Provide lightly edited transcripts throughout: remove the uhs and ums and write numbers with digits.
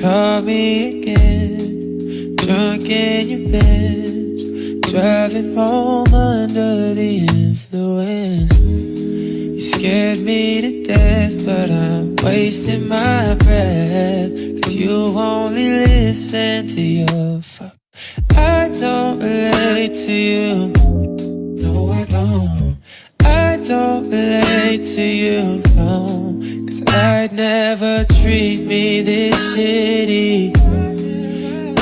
call me again, drunk in your Benz, driving home under the influence. You scared me to death, but I'm wasting my breath, 'cause you only listen to your fuck. I don't relate to you, no I don't. I don't relate to you, no, 'cause I'd never treat me this shitty.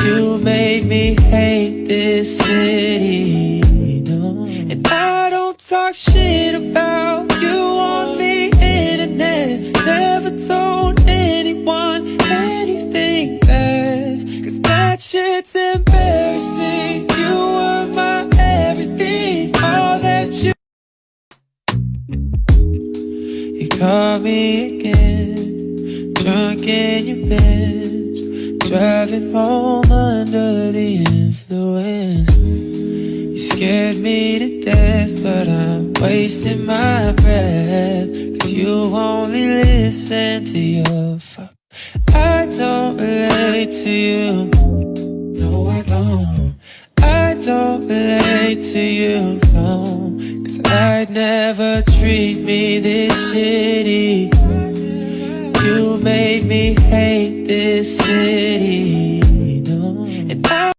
You made me hate this city, no. And I don't talk shit about you on the internet, never told anyone anything bad, 'cause that shit's embarrassing. You were my everything, all that you. You call me again, drunk in your Benz, driving home under the influence. You scared me to death, but I'm wasting my breath, 'cause you only listen to your fuck. I don't relate to you, no I don't. I don't relate to you, no, 'cause I'd never treat me this shitty. You made me